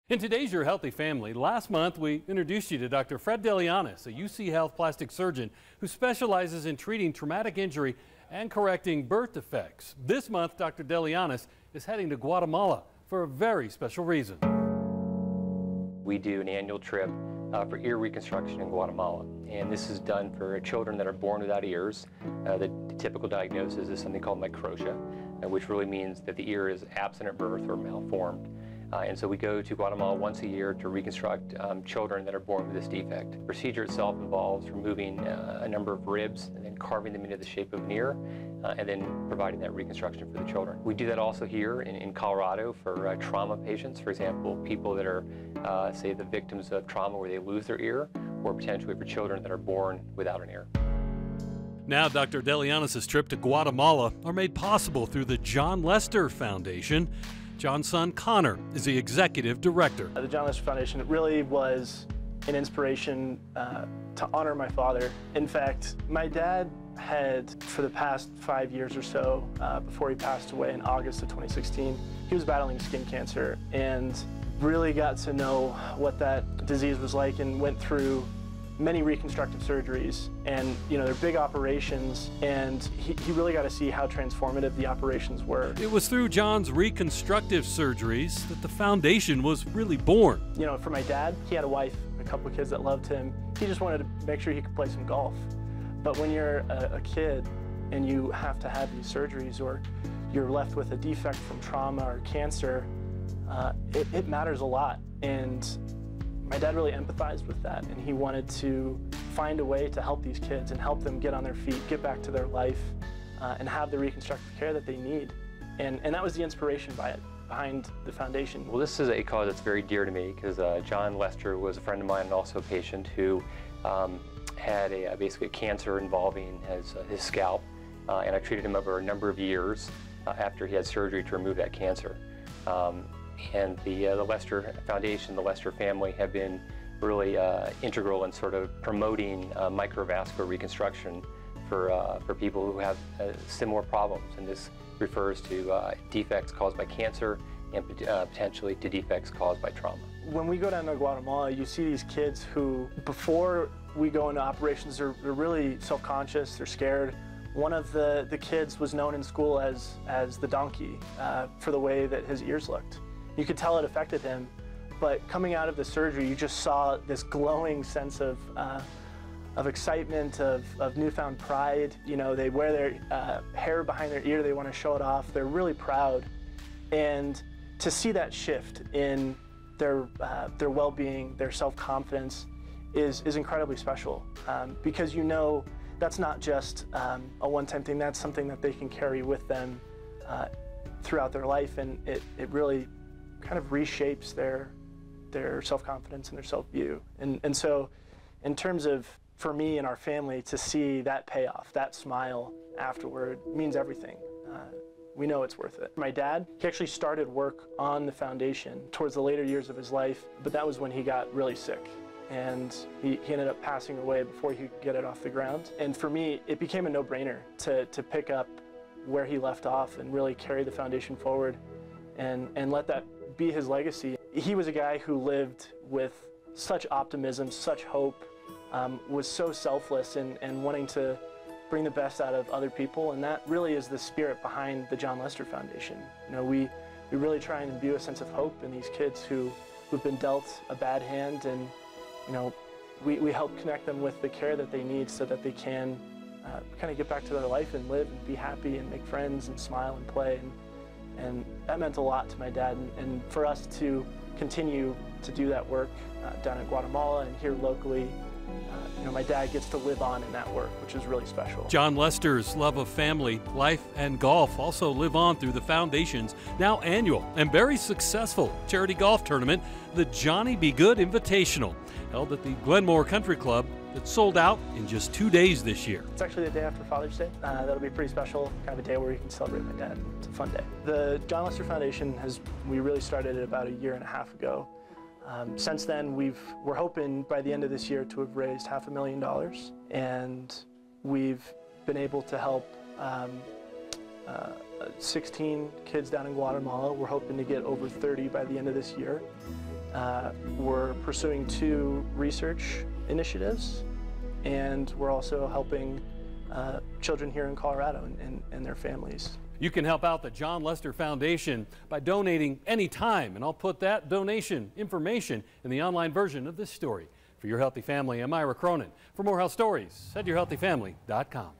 In today's Your Healthy Family, last month we introduced you to Dr. Fred Delianis, a UC Health plastic surgeon who specializes in treating traumatic injury and correcting birth defects. This month, Dr. Delianis is heading to Guatemala for a very special reason. We do an annual trip for ear reconstruction in Guatemala, and this is done for children that are born without ears. The typical diagnosis is something called microtia, which really means that the ear is absent at birth or malformed. And so we go to Guatemala once a year to reconstruct children that are born with this defect. The procedure itself involves removing a number of ribs and then carving them into the shape of an ear, and then providing that reconstruction for the children. We do that also here in Colorado for trauma patients, for example, people that are, say, the victims of trauma where they lose their ear, or potentially for children that are born without an ear. Now, Dr. Delianis' trip to Guatemala are made possible through the John Lester Foundation. John's son, Connor, is the executive director. The John Lester Foundation, it really was an inspiration to honor my father. In fact, my dad had, for the past 5 years or so, before he passed away in August of 2016, he was battling skin cancer and really got to know what that disease was like and went through many reconstructive surgeries, and they're big operations, and he really got to see how transformative the operations were. It was through John's reconstructive surgeries that the foundation was really born. For my dad, he had a wife, a couple of kids that loved him. He just wanted to make sure he could play some golf. But when you're a kid and you have to have these surgeries, or you're left with a defect from trauma or cancer, it matters a lot. And my dad really empathized with that, and he wanted to find a way to help these kids and help them get on their feet, get back to their life, and have the reconstructive care that they need. And that was the inspiration behind the foundation. Well, this is a cause that's very dear to me because John Lester was a friend of mine and also a patient who had basically a cancer involving his scalp, and I treated him over a number of years after he had surgery to remove that cancer. And the Lester Foundation, the Lester family, have been really integral in sort of promoting microvascular reconstruction for people who have similar problems. And this refers to defects caused by cancer and potentially to defects caused by trauma. When we go down to Guatemala, you see these kids who, before we go into operations, they're really self-conscious, they're scared. One of the kids was known in school as the donkey for the way that his ears looked. You could tell it affected him, but coming out of the surgery, you just saw this glowing sense of excitement, of newfound pride. They wear their hair behind their ear, they want to show it off, they're really proud. And to see that shift in their well-being, their self-confidence is incredibly special, because that's not just a one-time thing, that's something that they can carry with them throughout their life, and it really kind of reshapes their self-confidence and their self-view. And so in terms of, for me and our family, to see that payoff, that smile afterward, means everything. We know it's worth it. My dad, he actually started work on the foundation towards the later years of his life, but that was when he got really sick. And he ended up passing away before he could get it off the ground. And for me, it became a no-brainer to pick up where he left off and really carry the foundation forward and let that be his legacy. He was a guy who lived with such optimism, such hope, was so selfless and wanting to bring the best out of other people, and that really is the spirit behind the John Lester Foundation. We really try and imbue a sense of hope in these kids who've been dealt a bad hand, and we help connect them with the care that they need so that they can kind of get back to their life and live and be happy and make friends and smile and play. And that meant a lot to my dad, and for us to continue to do that work down in Guatemala and here locally, my dad gets to live on in that work, which is really special. John Lester's love of family, life, and golf also live on through the Foundation's now annual and very successful charity golf tournament, the Johnny Be Good Invitational, held at the Glenmore Country Club, that sold out in just 2 days this year. It's actually the day after Father's Day. That'll be pretty special, kind of a day where you can celebrate my dad. It's a fun day. The John Lester Foundation, we really started it about 1.5 years ago. Since then, we're hoping by the end of this year to have raised $500,000, and we've been able to help 16 kids down in Guatemala. We're hoping to get over 30 by the end of this year. We're pursuing 2 research initiatives, and we're also helping children here in Colorado and their families. You can help out the John Lester Foundation by donating anytime, and I'll put that donation information in the online version of this story. For Your Healthy Family, I'm Ira Cronin. For more health stories, head to yourhealthyfamily.com.